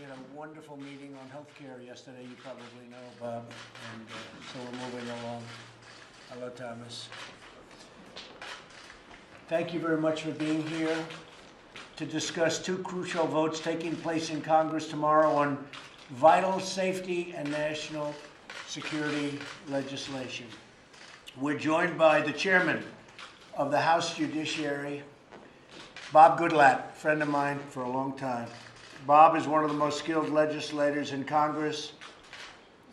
had a wonderful meeting on healthcare yesterday, you probably know, Bob, and so we're moving along. Hello, Thomas. Thank you very much for being here to discuss two crucial votes taking place in Congress tomorrow on vital safety and national security legislation. We're joined by the chairman of the House Judiciary, Bob Goodlatte, friend of mine for a long time. Bob is one of the most skilled legislators in Congress,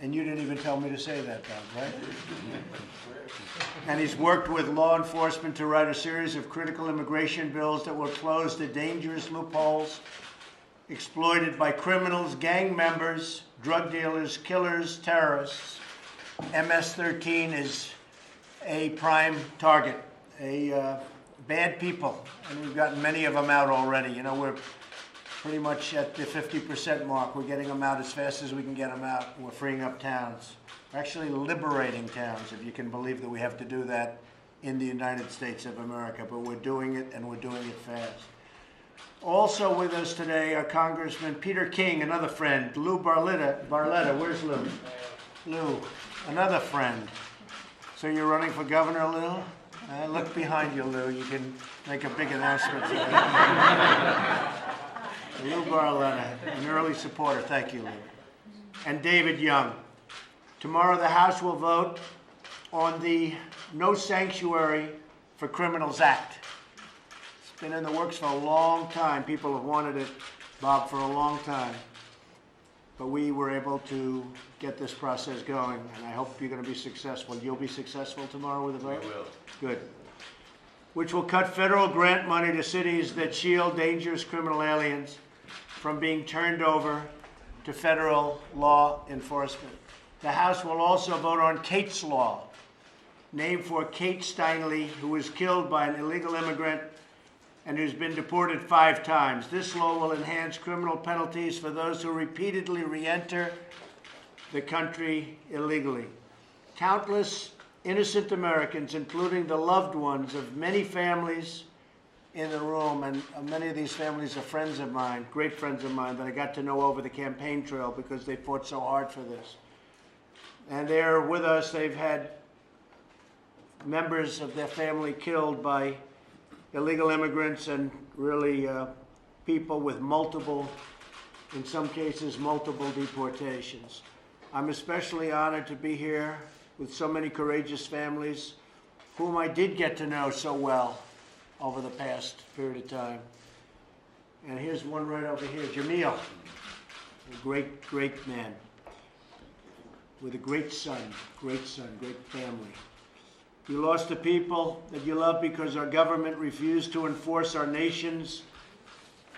and you didn't even tell me to say that, Bob, right? And he's worked with law enforcement to write a series of critical immigration bills that will close the dangerous loopholes exploited by criminals, gang members, drug dealers, killers, terrorists. MS-13 is a prime target, bad people, and we've gotten many of them out already. You know, we're pretty much at the 50% mark. We're getting them out as fast as we can get them out. We're freeing up towns. We're actually liberating towns, if you can believe that we have to do that in the United States of America. But we're doing it, and we're doing it fast. Also with us today are Congressman Peter King, another friend, Lou Barletta. Where's Lou? Lou, another friend. So you're running for governor, Lou? Look behind you, Lou. You can make a big announcement today. Lou Barletta, an early supporter. Thank you, Lou. And David Young. Tomorrow the House will vote on the No Sanctuary for Criminals Act. It's been in the works for a long time. People have wanted it, Bob, for a long time. But we were able to get this process going, and I hope you're going to be successful. You'll be successful tomorrow with the vote? We will. Good. Which will cut federal grant money to cities that shield dangerous criminal aliens from being turned over to federal law enforcement. The House will also vote on Kate's Law, named for Kate Steinle, who was killed by an illegal immigrant and who's been deported 5 times. This law will enhance criminal penalties for those who repeatedly re-enter the country illegally. Countless innocent Americans, including the loved ones of many families in the room, and many of these families are friends of mine, great friends of mine, that I got to know over the campaign trail because they fought so hard for this. And they're with us. They've had members of their family killed by illegal immigrants and really people with multiple, in some cases, multiple deportations. I'm especially honored to be here with so many courageous families whom I did get to know so well over the past period of time. And here's one right over here, Jamil, a great, great man with a great son, great family. You lost the people that you love because our government refused to enforce our nation's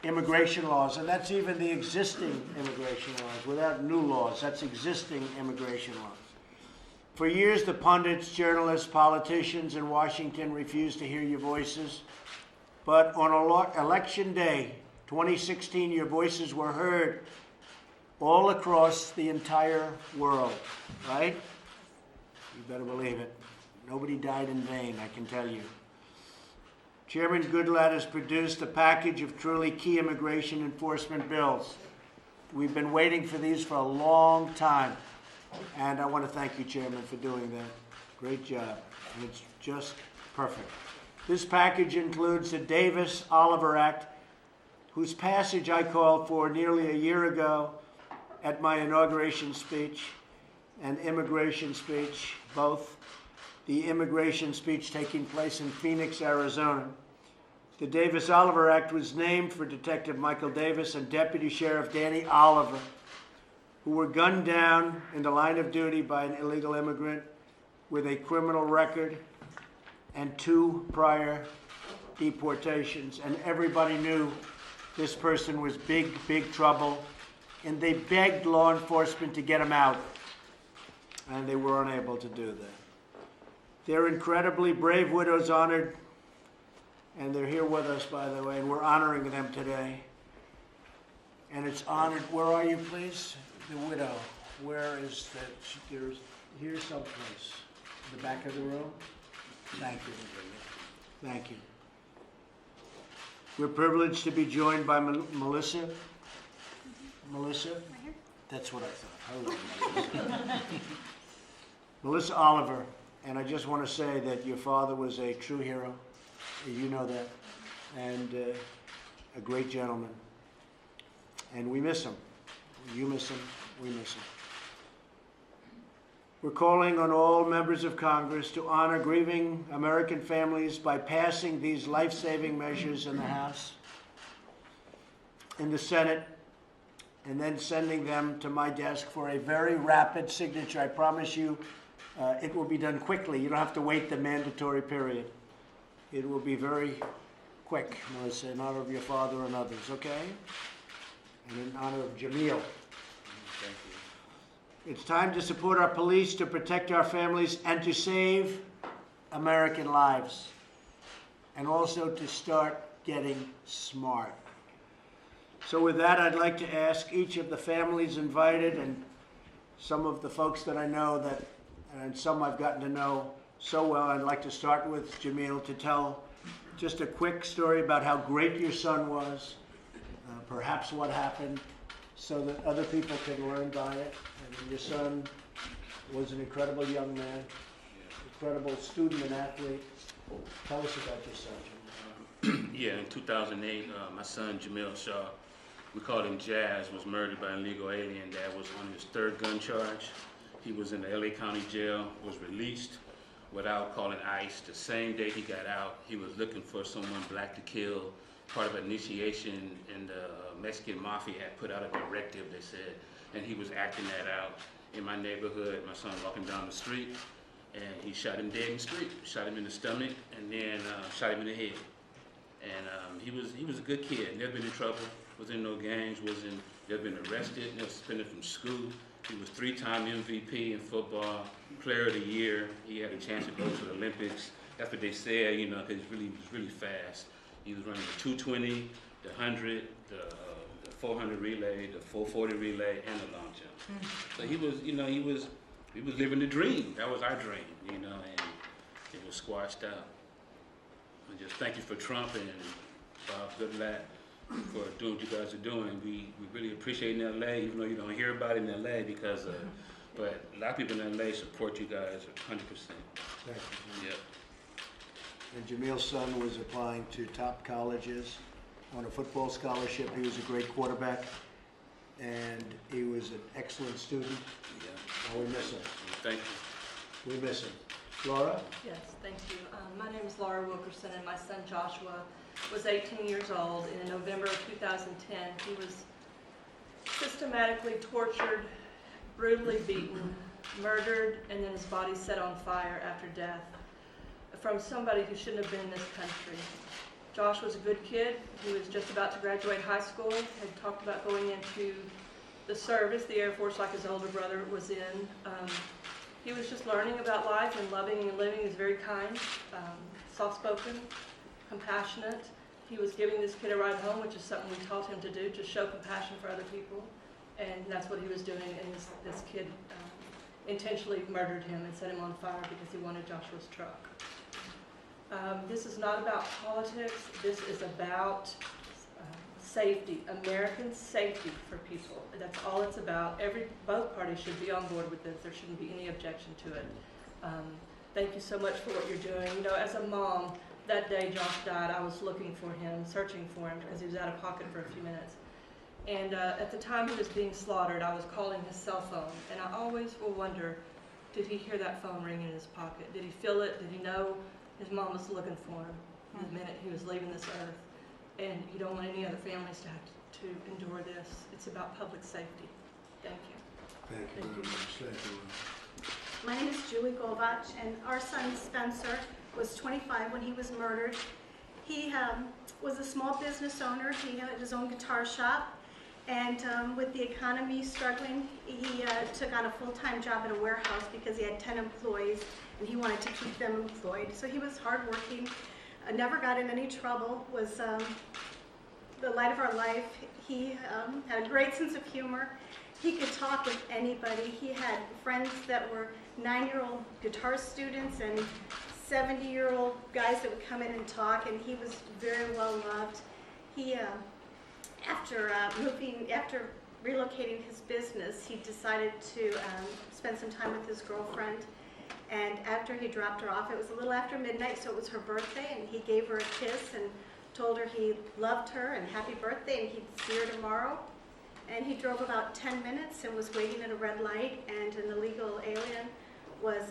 immigration laws, and that's even the existing immigration laws, without new laws. That's existing immigration laws. For years, the pundits, journalists, politicians in Washington refused to hear your voices, but on Election Day 2016, your voices were heard all across the entire world, right? You better believe it. Nobody died in vain, I can tell you. Chairman Goodlatte has produced a package of truly key immigration enforcement bills. We've been waiting for these for a long time, and I want to thank you, Chairman, for doing that. Great job, and it's just perfect. This package includes the Davis-Oliver Act, whose passage I called for nearly a year ago at my inauguration speech and immigration speech, both. The immigration speech taking place in Phoenix, Arizona. The Davis-Oliver Act was named for Detective Michael Davis and Deputy Sheriff Danny Oliver, who were gunned down in the line of duty by an illegal immigrant with a criminal record and 2 prior deportations. And everybody knew this person was big, big trouble, and they begged law enforcement to get him out, and they were unable to do that. They're incredibly brave widows honored, and they're here with us, by the way, and we're honoring them today. And it's honored, where are you, please? The widow. Where is that? Here's someplace. In the back of the room? Thank you. Thank you. We're privileged to be joined by Melissa Melissa? Right here. That's what I thought. Hello, Melissa. Melissa Oliver, and I just want to say that your father was a true hero. You know that. And a great gentleman. And we miss him. You miss him. We miss him. We're calling on all members of Congress to honor grieving American families by passing these life-saving measures in the House, in the Senate, and then sending them to my desk for a very rapid signature. I promise you it will be done quickly. You don't have to wait the mandatory period. It will be very quick, Melissa, in honor of your father and others, okay? And in honor of Jamil. Thank you. It's time to support our police, to protect our families, and to save American lives. And also to start getting smart. So with that, I'd like to ask each of the families invited and some of the folks that I know that, and some I've gotten to know so well, I'd like to start with Jamil to tell just a quick story about how great your son was, perhaps what happened, so that other people can learn by it. And your son was an incredible young man, incredible student and athlete. Tell us about your son, Jamil. Yeah, in 2008, my son Jamil Shaw, we called him Jazz, was murdered by an illegal alien. That was on his third gun charge. He was in the LA County jail, was released without calling ICE. The same day he got out, he was looking for someone black to kill, part of an initiation, and the Mexican mafia had put out a directive, they said, and he was acting that out in my neighborhood. My son walking down the street, and he shot him dead in the street, shot him in the stomach, and then shot him in the head. And he was a good kid, never been in trouble, was in no gangs, never been arrested, never suspended from school. He was 3-time MVP in football, player of the year. He had a chance to go to the Olympics. That's what they said, you know, because he was really fast. He was running the 220, the 100, the 400 relay, the 440 relay, and the long jump. So he was living the dream. That was our dream, you know, and it was squashed out. And just thank you for Trump and Bob Goodlatte for doing what you guys are doing. We really appreciate it in LA, even though you don't hear about it in LA because, but a lot of people in LA support you guys 100%. Thank you, Jamil. Yep. And Jamil's son was applying to top colleges on a football scholarship. He was a great quarterback, and he was an excellent student. Yeah. And we miss him. Thank you. We miss him. Laura? Yes, thank you. My name is Laura Wilkerson, and my son Joshua was 18 years old. And in November of 2010, he was systematically tortured, brutally beaten, murdered, and then his body set on fire after death from somebody who shouldn't have been in this country. Josh was a good kid. He was just about to graduate high school, had talked about going into the service, the Air Force, like his older brother was in. He was just learning about life and loving and living. He was very kind, soft-spoken, compassionate. He was giving this kid a ride home, which is something we taught him to do, to show compassion for other people. And that's what he was doing, and this kid intentionally murdered him and set him on fire because he wanted Joshua's truck. This is not about politics. This is about safety, American safety for people. That's all it's about. Both parties should be on board with this. There shouldn't be any objection to it. Thank you so much for what you're doing. You know, as a mom, that day Josh died, I was looking for him, searching for him because he was out of pocket for a few minutes. And at the time he was being slaughtered, I was calling his cell phone, and I always will wonder, did he hear that phone ring in his pocket? Did he feel it? Did he know his mom was looking for him the minute he was leaving this earth? And you don't want any other families to have to endure this. It's about public safety. Thank you. Thank you very much. Thank you. My name is Julie Govach, and our son Spencer was 25 when he was murdered. He was a small business owner. He had his own guitar shop, and with the economy struggling, he took on a full-time job at a warehouse because he had 10 employees, and he wanted to keep them employed. So he was hardworking, never got in any trouble, was the light of our life. He had a great sense of humor. He could talk with anybody. He had friends that were 9-year-old guitar students and 70-year-old guys that would come in and talk, and he was very well loved. He, after relocating his business, he decided to spend some time with his girlfriend. And after he dropped her off, it was a little after midnight, so it was her birthday, and he gave her a kiss and told her he loved her and happy birthday and he'd see her tomorrow. And he drove about 10 minutes and was waiting at a red light, and an illegal alien was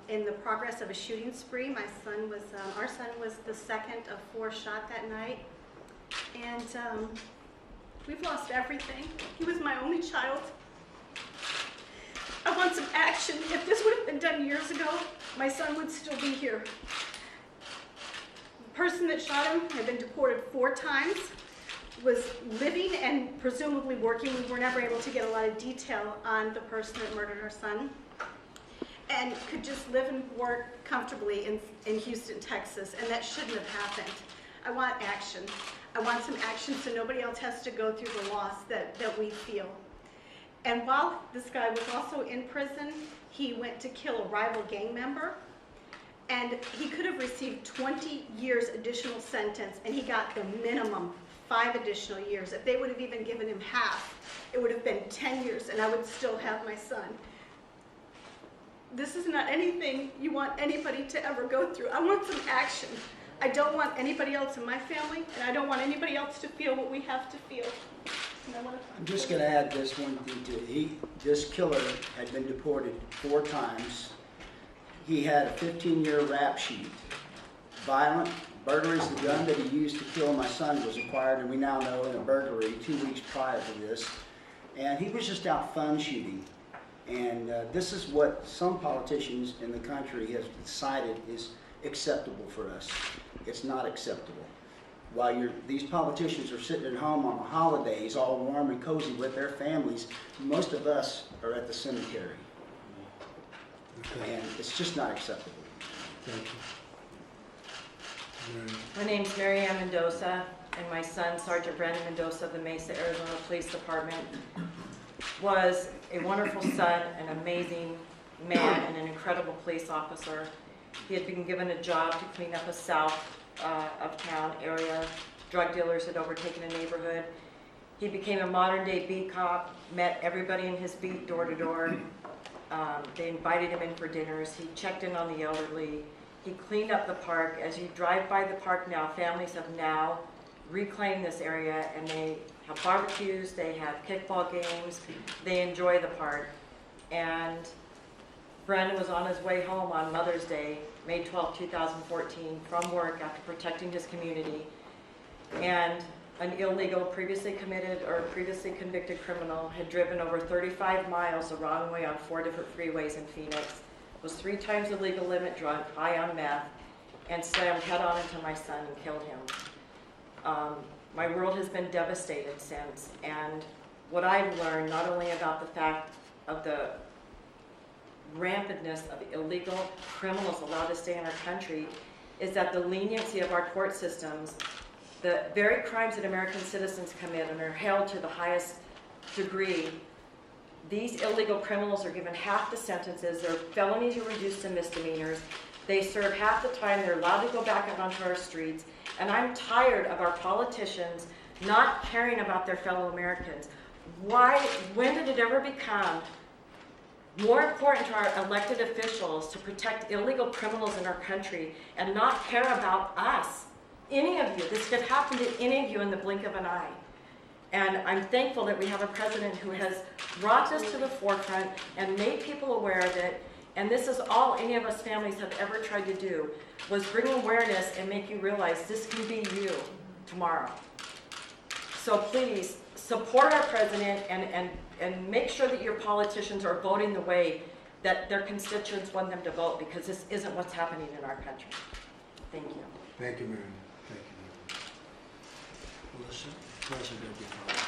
in the progress of a shooting spree. Our son was the second of 4 shot that night. And we've lost everything. He was my only child. I want some action. If this would have been done years ago, my son would still be here. The person that shot him had been deported 4 times, was living and presumably working. We were never able to get a lot of detail on the person that murdered our son, and could just live and work comfortably in Houston, Texas, and that shouldn't have happened. I want action. I want some action so nobody else has to go through the loss that we feel. And while this guy was also in prison, he went to kill a rival gang member, and he could have received 20 years additional sentence, and he got the minimum 5 additional years. If they would have even given him half, it would have been 10 years, and I would still have my son. This is not anything you want anybody to ever go through. I want some action. I don't want anybody else in my family, and I don't want anybody else to feel what we have to feel. I'm just going to add this one thing too. This killer had been deported 4 times. He had a 15-year rap sheet. Violent burglaries. The gun that he used to kill my son was acquired, and we now know, in a burglary 2 weeks prior to this. And he was just out fun shooting. And this is what some politicians in the country have decided is acceptable for us. It's not acceptable. While these politicians are sitting at home on the holidays, all warm and cozy with their families, most of us are at the cemetery. Okay. And it's just not acceptable. Thank you. My name's Mary Ann Mendoza, and my son, Sergeant Brandon Mendoza of the Mesa, Arizona Police Department, was a wonderful son, an amazing man, and an incredible police officer. He had been given a job to clean up a south of town area. Drug dealers had overtaken a neighborhood. He became a modern-day beat cop, met everybody in his beat door to door. They invited him in for dinners. He checked in on the elderly. He cleaned up the park. As you drive by the park now, families have now reclaimed this area, and they have barbecues, they have kickball games, they enjoy the park. And Brandon was on his way home on Mother's Day, May 12, 2014, from work after protecting his community. And an illegal, previously committed or previously convicted criminal had driven over 35 miles the wrong way on 4 different freeways in Phoenix, was 3 times the legal limit drunk, high on meth, and slammed head-on into my son and killed him. My world has been devastated since, and what I've learned, not only about the fact of the rampantness of illegal criminals allowed to stay in our country, is that the leniency of our court systems, the very crimes that American citizens commit and are held to the highest degree, these illegal criminals are given half the sentences. Their felonies are reduced to misdemeanors. They serve half the time. They're allowed to go back out onto our streets. And I'm tired of our politicians not caring about their fellow Americans. When did it ever become more important to our elected officials to protect illegal criminals in our country and not care about us? Any of you. This could happen to any of you in the blink of an eye. And I'm thankful that we have a president who has brought this to the forefront and made people aware of it. And this is all any of us families have ever tried to do, was bring awareness and make you realize this can be you tomorrow. So please support our president and make sure that your politicians are voting the way that their constituents want them to vote, because this isn't what's happening in our country. Thank you. Thank you, Mary. Thank you. Melissa, tell us about your father.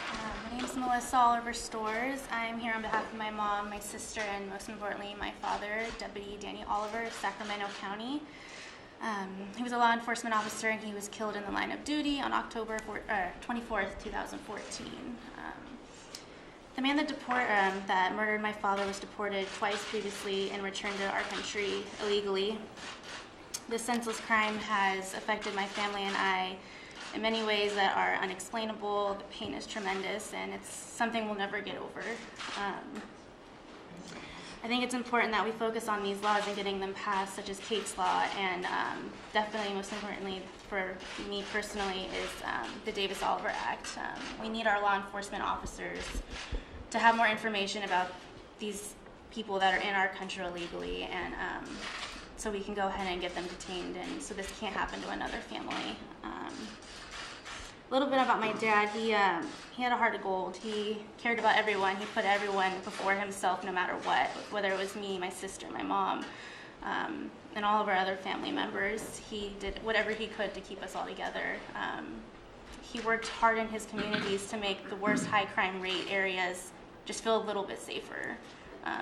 My name is Melissa Oliver Stores. I'm here on behalf of my mom, my sister, and most importantly, my father, Deputy Danny Oliver of Sacramento County. He was a law enforcement officer, and he was killed in the line of duty on October 24th, 2014. The man that murdered my father was deported twice previously and returned to our country illegally. This senseless crime has affected my family and I in many ways that are unexplainable. The pain is tremendous, and it's something we'll never get over. I think it's important that we focus on these laws and getting them passed, such as Kate's Law, and definitely most importantly for me personally is the Davis-Oliver Act. We need our law enforcement officers to have more information about these people that are in our country illegally, and so we can go ahead and get them detained, and so this can't happen to another family. A little bit about my dad. He had a heart of gold. He cared about everyone. He put everyone before himself, no matter what, whether it was me, my sister, my mom, and all of our other family members. He did whatever he could to keep us all together. He worked hard in his communities to make the worst high crime rate areas just feel a little bit safer.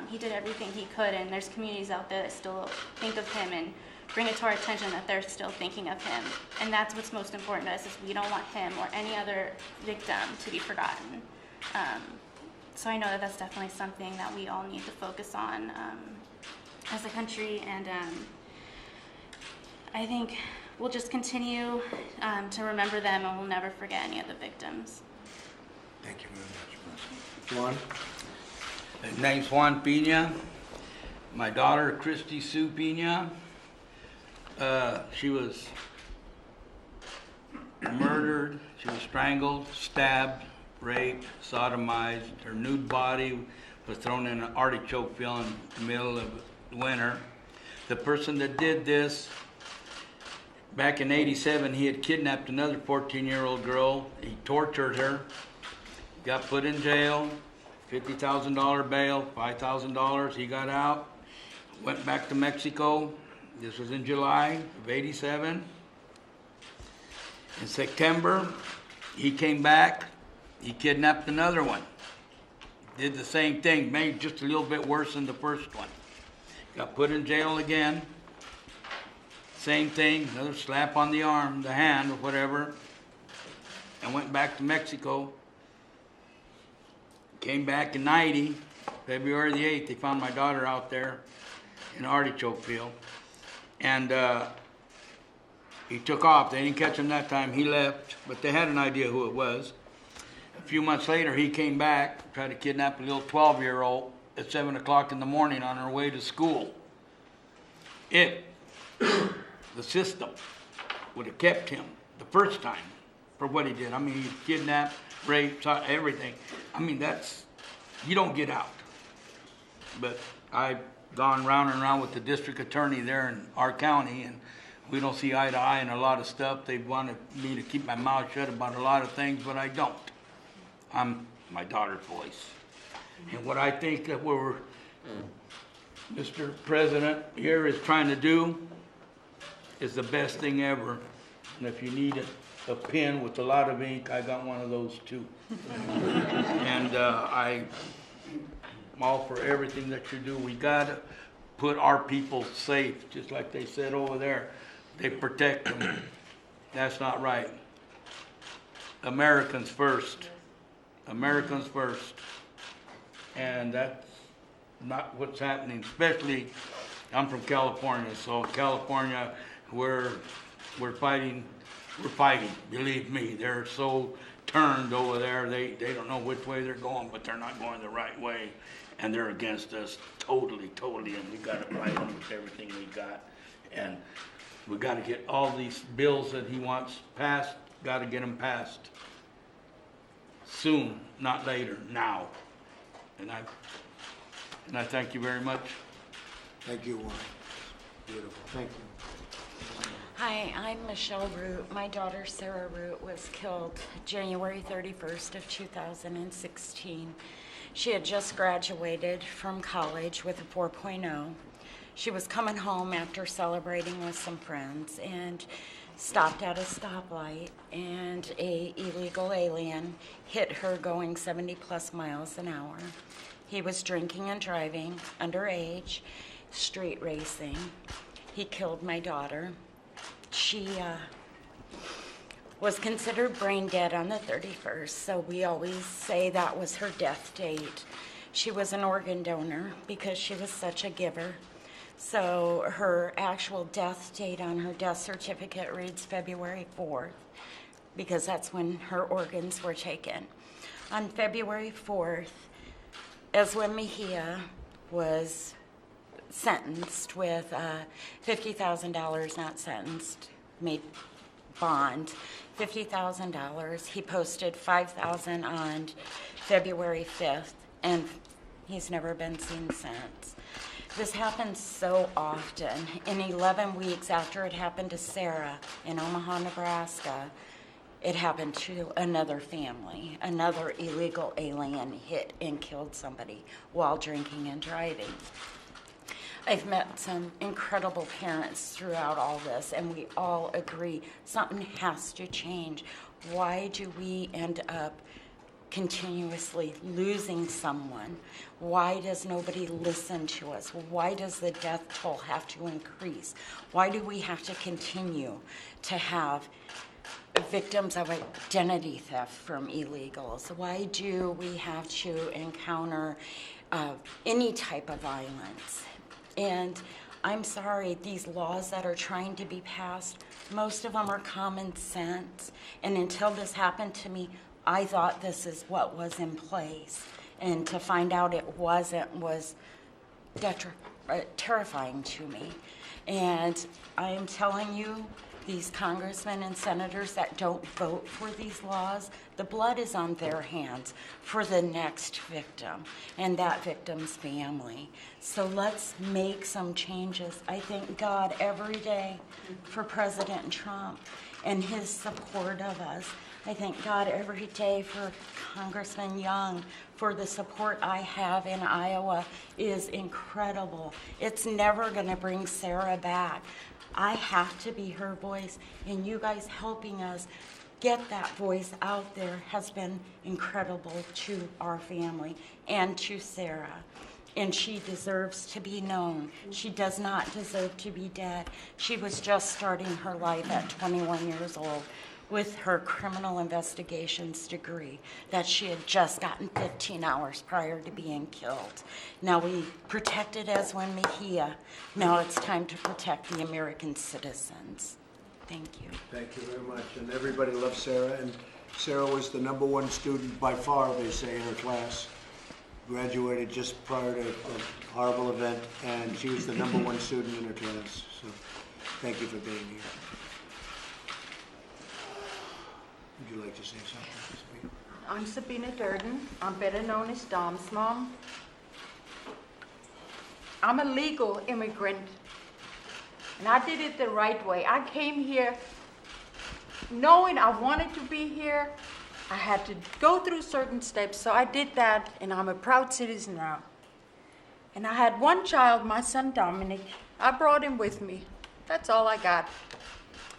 He did everything he could, and there's communities out there that still think of him and bring it to our attention that they're still thinking of him. And that's what's most important to us, is we don't want him or any other victim to be forgotten. So I know that that's definitely something that we all need to focus on as a country, and I think we'll just continue to remember them, and we'll never forget any of the victims. Thank you very much. Juan? His name's Juan Pina. My daughter, Christy Sue Pina, she was murdered, she was strangled, stabbed, raped, sodomized. Her nude body was thrown in an artichoke field in the middle of winter. The person that did this, back in '87, he had kidnapped another 14-year-old girl. He tortured her, got put in jail, $50,000 bail, $5,000. He got out, went back to Mexico. This was in July of '87. In September, he came back. He kidnapped another one. Did the same thing, maybe just a little bit worse than the first one. Got put in jail again. Same thing, another slap on the arm, the hand, or whatever. And went back to Mexico. Came back in '90, February the 8th, they found my daughter out there in an artichoke field. And he took off. They didn't catch him that time. He left, but they had an idea who it was. A few months later, he came back, tried to kidnap a little 12-year-old at 7 o'clock in the morning on her way to school. The system, would have kept him the first time for what he did. I mean, he kidnapped, raped, everything. I mean, you don't get out. But I've gone round and round with the district attorney there in our county, and we don't see eye to eye on a lot of stuff. They wanted me to keep my mouth shut about a lot of things, but I don't. I'm my daughter's voice. And what I think that Mr. President here is trying to do is the best thing ever. And if you need a pen with a lot of ink, I got one of those too. And I'm all for everything that you do. We gotta put our people safe, just like they said over there. They protect them. That's not right. Americans first. Americans first. And that's not what's happening. Especially, I'm from California, so California, we're fighting. We're fighting, believe me. They're so turned over there. They don't know which way they're going, but they're not going the right way. And they're against us totally, and we got to fight them with everything we got. And we got to get all these bills that he wants passed, got to get them passed soon, not later, now. And I thank you very much. Thank you, Juan. Beautiful. Thank you. Hi, I'm Michelle Root. My daughter Sarah Root was killed January 31st of 2016. She had just graduated from college with a 4.0. She was coming home after celebrating with some friends and stopped at a stoplight, and an illegal alien hit her going 70 plus miles an hour. He was drinking and driving, underage, street racing. He killed my daughter. She was considered brain dead on the 31st, so we always say that was her death date. She was an organ donor because she was such a giver. So her actual death date on her death certificate reads February 4th. because that's when her organs were taken. On February 4th, Ezra Mejia was sentenced with $50,000, not sentenced, made bond, $50,000. He posted $5,000 on February 5th, and he's never been seen since. This happens so often. In 11 weeks after it happened to Sarah in Omaha, Nebraska, it happened to another family. Another illegal alien hit and killed somebody while drinking and driving. I've met some incredible parents throughout all this, and we all agree something has to change. Why do we end up continuously losing someone? Why does nobody listen to us? Why does the death toll have to increase? Why do we have to continue to have victims of identity theft from illegals? Why do we have to encounter any type of violence? And I'm sorry, these laws that are trying to be passed, most of them are common sense. And until this happened to me, I thought this is what was in place. And to find out it wasn't was terrifying to me. And I am telling you, these congressmen and senators that don't vote for these laws, the blood is on their hands for the next victim and that victim's family. So let's make some changes. I thank God every day for President Trump and his support of us. I thank God every day for Congressman Young for the support I have in Iowa is incredible. It's never going to bring Sarah back. I have to be her voice, and you guys helping us get that voice out there has been incredible to our family and to Sarah. And she deserves to be known. She does not deserve to be dead. She was just starting her life at 21 years old with her criminal investigations degree that she had just gotten 15 hours prior to being killed. Now we protected Ezra Mejia. Now it's time to protect the American citizens. Thank you. Thank you very much. And everybody loves Sarah. And Sarah was the #1 student by far, they say, in her class. Graduated just prior to a horrible event, and she was the #1 student in her class. So thank you for being here. Would you like to say something, Sabina? I'm Sabina Durden. I'm better known as Dom's mom. I'm a legal immigrant, and I did it the right way. I came here knowing I wanted to be here. I had to go through certain steps, so I did that, and I'm a proud citizen now. And I had one child, my son Dominic. I brought him with me. That's all I got.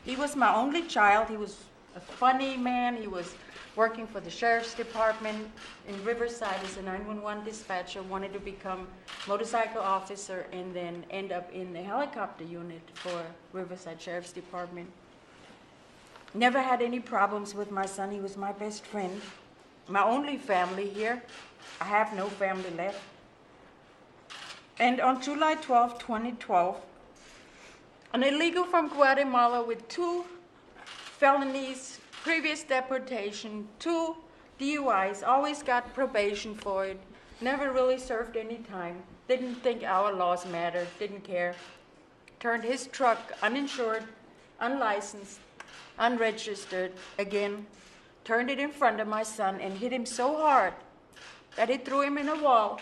He was my only child. He was a funny man. He was working for the sheriff's department in Riverside as a 911 dispatcher, wanted to become motorcycle officer and then end up in the helicopter unit for Riverside Sheriff's Department. Never had any problems with my son. He was my best friend, my only family here. I have no family left. And on July 12, 2012, an illegal from Guatemala with 2 felonies, previous deportation, 2 DUIs, always got probation for it, never really served any time, didn't think our laws mattered, didn't care, turned his truck uninsured, unlicensed, unregistered again, turned it in front of my son and hit him so hard that he threw him in a wall,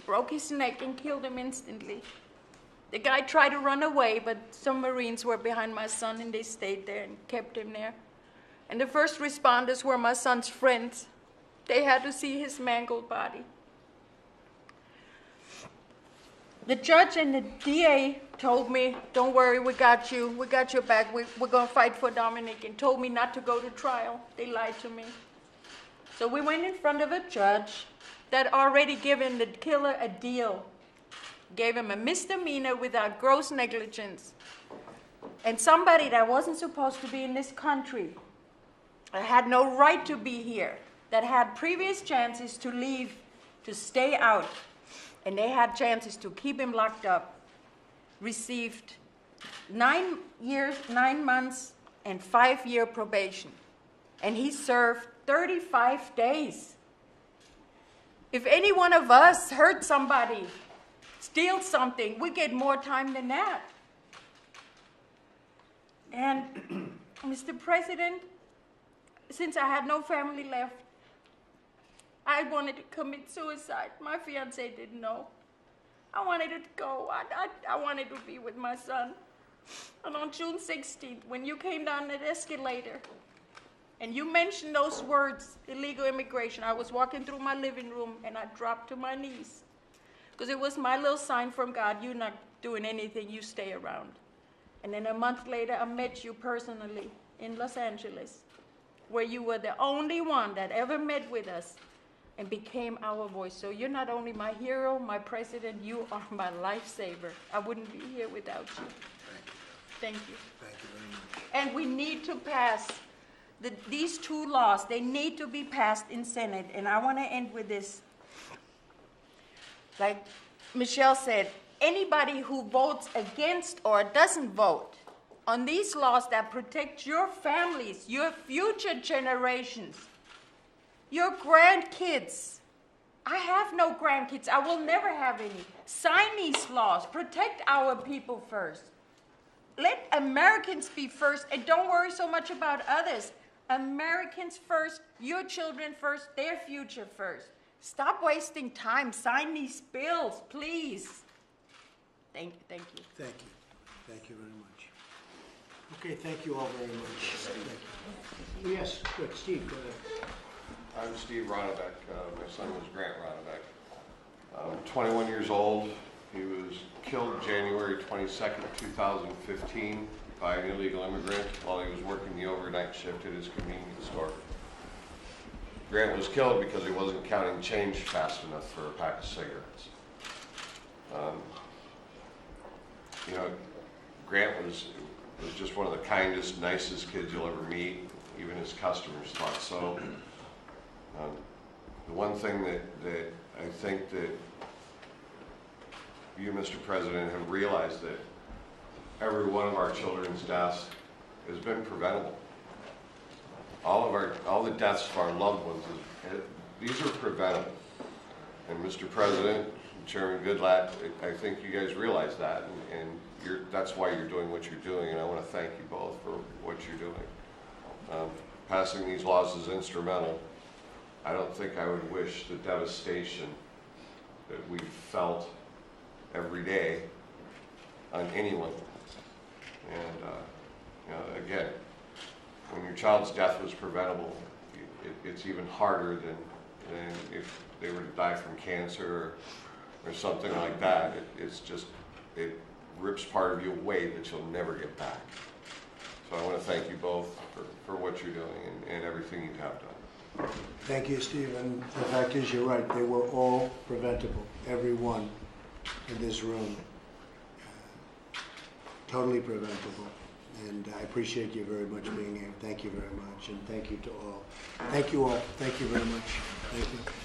broke his neck and killed him instantly. The guy tried to run away, but some Marines were behind my son and they stayed there and kept him there. And the first responders were my son's friends. They had to see his mangled body. The judge and the DA told me, don't worry, we got your back, we're gonna fight for Dominic, and told me not to go to trial. They lied to me. So we went in front of a judge that already given the killer a deal, gave him a misdemeanor without gross negligence. And somebody that wasn't supposed to be in this country, that had no right to be here, that had previous chances to leave, to stay out, and they had chances to keep him locked up, received 9 years, 9 months, and 5-year probation. and he served 35 days. If any one of us hurt somebody, steal something, we get more time than that. And Mr. President, since I had no family left, I wanted to commit suicide. My fiance didn't know. I wanted to go. I wanted to be with my son. And on June 16th, when you came down that escalator, and you mentioned those words, illegal immigration, I was walking through my living room and I dropped to my knees. Because it was my little sign from God, you're not doing anything, you stay around. And then a month later, I met you personally in Los Angeles, where you were the only one that ever met with us and became our voice. So you're not only my hero, my president, you are my lifesaver. I wouldn't be here without you. Thank you. Thank you very much. And we need to pass these two laws. They need to be passed in Senate. And I want to end with this. Like Michelle said, anybody who votes against or doesn't vote on these laws that protect your families, your future generations, your grandkids. I have no grandkids. I will never have any. Sign these laws. Protect our people first. Let Americans be first, and don't worry so much about others. Americans first, your children first, their future first. Stop wasting time. Sign these bills, please. Thank you. Thank you. Thank you very much. Okay, thank you all very much. Thank you. Yes, good. Steve, go ahead. I'm Steve Ronnebeck. My son was Grant Ronnebeck. 21 years old. He was killed January 22nd, 2015 by an illegal immigrant while he was working the overnight shift at his convenience store. Grant was killed because he wasn't counting change fast enough for a pack of cigarettes. Grant was just one of the kindest, nicest kids you'll ever meet. Even his customers thought so. The one thing that I think that you, Mr. President, have realized that every one of our children's deaths has been preventable. All the deaths of our loved ones, these are preventable. And Mr. President, Chairman Goodlatte, I think you guys realize that, and that's why you're doing what you're doing, and I want to thank you both for what you're doing. Passing these laws is instrumental. I don't think I would wish the devastation that we felt every day on anyone. And again, when your child's death was preventable, it's even harder than if they were to die from cancer or something like that. It rips part of you away that you'll never get back. So I want to thank you both for what you're doing and everything you have done. Thank you, Steve. And the fact is, you're right. They were all preventable. Every one in this room. Totally preventable. And I appreciate you very much being here. Thank you very much. And thank you to all. Thank you all. Thank you very much. Thank you.